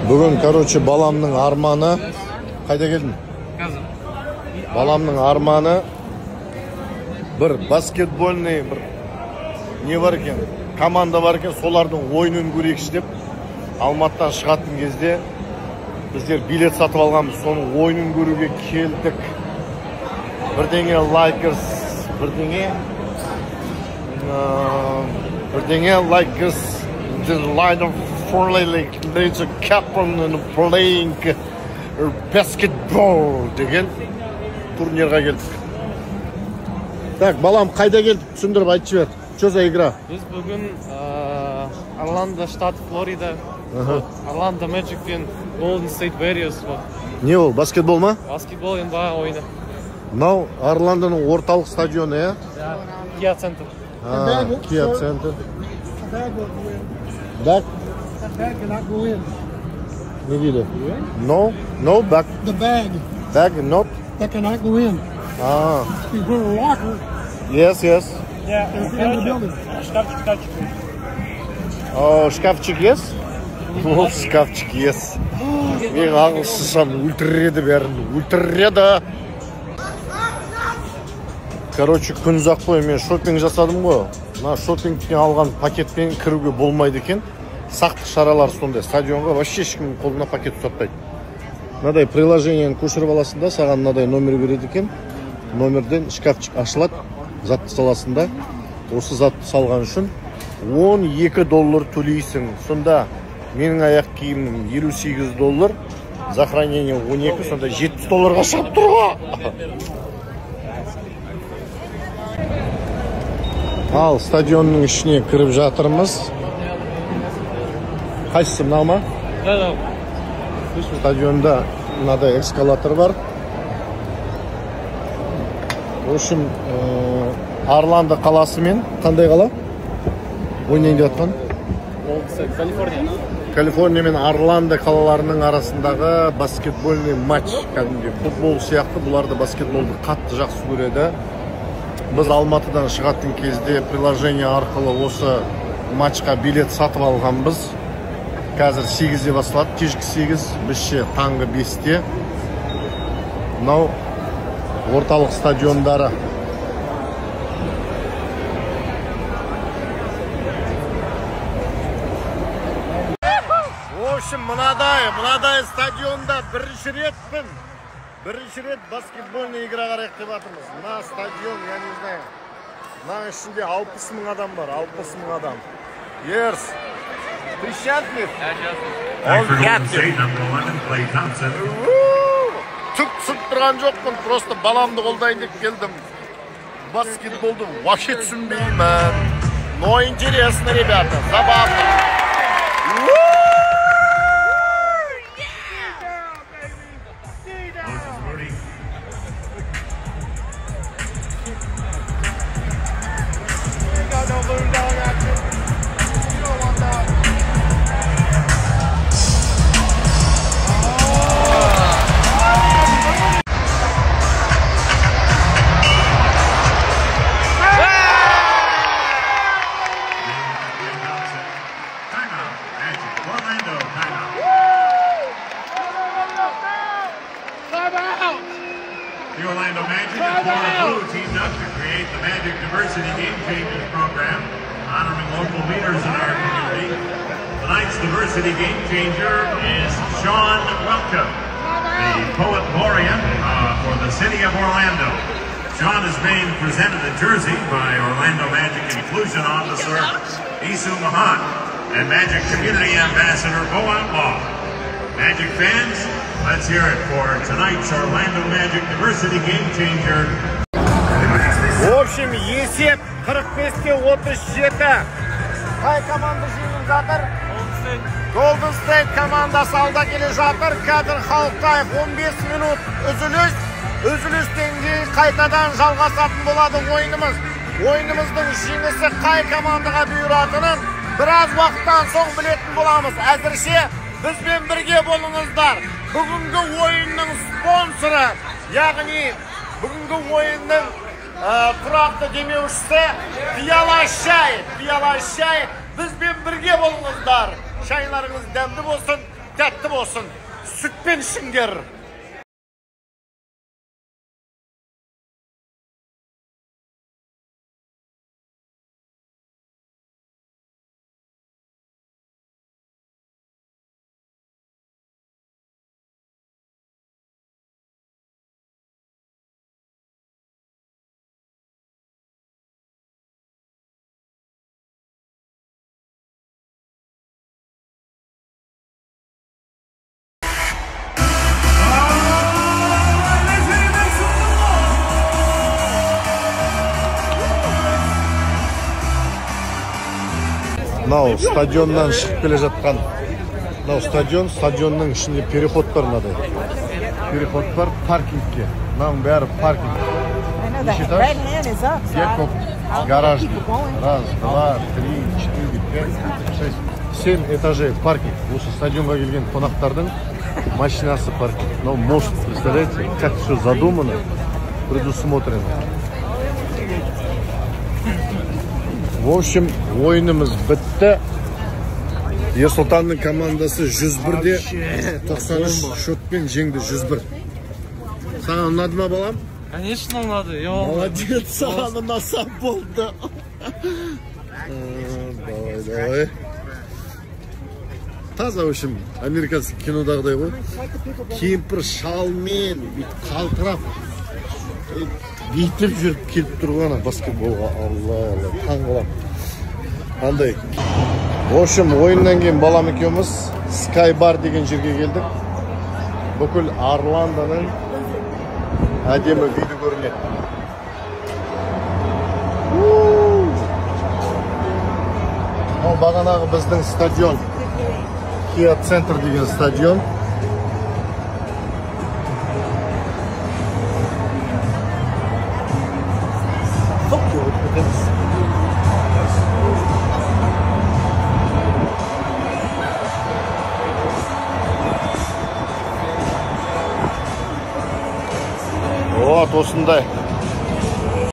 Bugün короче balamның armanı қайда келдің? Қазір. Balamның armanı bir basketbolный bir не бар екен, команда бар екен, солардың ойынын көрейікші деп Алматыдан шығатын кезде біздер билет сатып алғанбыз, соның ойынын көруге келдік. Бірдеңе Lakers, бірдеңе Lakers, the line of there's a captain and playing basketball деген турнирға келдік. Так, балам қайда келдік? Түсіндіріп айтып жібер. Что за игра? Біз бүгін Орландо, штат Флорида, Орландо Magic пен Golden State Warriors. Не ол, баскетбол ма? Баскетбол енді баға ойны. Мынау Орландоның орталық стадионы, иә? Kia Center. Kia Center. Back? That bag cannot go in. Не дейді? No, back. The bag. Bag, not? That cannot go in. You put a locker. Yes. Yeah, in the building. Oh, шкафчик yes? Ол шкафчик yes. Мен ағылшыншам өлтіреді бәрін, өлтіреді. Короче, күн ұзақ қой, мен шопинг жасадым ғой. Мына шопингтен алған пакетпен кіруге болмайды екен. Сақтық шаралар сондай. Стадионға вообще ешкім қолына пакет ұстатпайды. Мынадай приложениені көшіріп аласың да, саған мынадай номер береді екен. Номерден шкафчик ашылады, затты саласында. Осы затты салған үшін $12 төлейсің. Сонда менің аяқ киімім $58, за хранение 12, сонда $70 шығып тұр ғой. Ал стадионның ішіне кіріп жатырмыз. Қайсысы, мынау ма? Да. Стадионда мынадай эскалатор бар. В общем, Орландо қаласы мен қандай қала? Ойнайын деп жатқан? Калифорния. Калифорния мен Орландо қалаларының арасындағы баскетбольный матч. Кәдімгі футбол сияқты, бұлар да баскетболды қатты жақсы көреді. Біз Алматыдан шығатын кезде приложение арқылы осы матчқа билет сатып алғанбыз. Қазір 8-де басталады, кешкі 8, бізше таңғы 5-те. Мынау орталық стадиондары. В общем, мынадай стадионда бірінші рет баскетбольный игра қарайық деп жатырмыз. Мына стадион, я не знаю, мына ішінде 60 мың адам бар, 60 мың адам. Ерс, ты счастлив? Back for Golden State, number 11, Klay Thompson. Түк түсіп тұрған жоқпын, просто баламды қолдайын деп келдім. Баскетболды вообще түсінбеймін. Но интересно, ребята, забавно. The Orlando Magic and Florida Blue teamed up to create the Magic Diversity Game Changers program, honoring local leaders in our community. Tonight's Diversity Game Changer is Sean Welcome, the Poet Laureate for the City of Orlando. Sean is being presented a jersey by Orlando Magic Inclusion Officer Isu Mahan and Magic Community Ambassador Bo Outlaw. Magic fans, let's hear it for tonight's Orlando Magic Diversity Game Changer. В общем, есеп 45-те 37. Қай команда жеңіп жатыр? Golden State командасы алда келе жатыр. Қазір Халықтаев 15 минут үзіліс. Үзілістен кейін қайтадан жалғасатын болады ойынымыз. Ойынымыздың жеңісі қай командаға бұйыратынын біраз уақыттан соң білетін боламыз. Әзірше бізбен бірге болыңыздар. Бүгінгі ойынның спонсоры, яғни бүгінгі ойынның тұрақты демеушісі Пияла шай. Бізбен бірге болыңыздар. Шайларыңыз дәмді болсын. tәтті болсын. Sütpen ішіңдер. Мынау стадионнан шығып келе жатқан. Мынау стадионның ішінде переход бар мынадай. Переход бар паркингке. Мынаның бәрі паркинг. Gekop гаражный. 1, 2, 3, 4, 5, 6, 7 этажей паркинг. Осы стадионға келген қонақтардың машинасы паркинг. Мынау мост, представляете, как все задумано, предусмотрено. В общем, ойынымыз бітті. Ерсұлтанның командасы 101-де 93 шотпен жеңді 101. Саған ұнады ма балам? Конечно ұнады. Молодец, саған ұнаса болды. Давай. Таза, в общем, американский кинодағыдай ғой. Кемпір шалмен, қалтырап, бүйтіп жүріп келіп тұрғаны баскетболға. Алла, таң қалам. Андай. В общем, ойыннан кейін балам екеуміз Sky Bar деген жерге келдік. Бүкіл Орландоның әдемі видео көрінеді. Ол бағанағы біздің стадион. Kia Center деген стадион. Вот осындай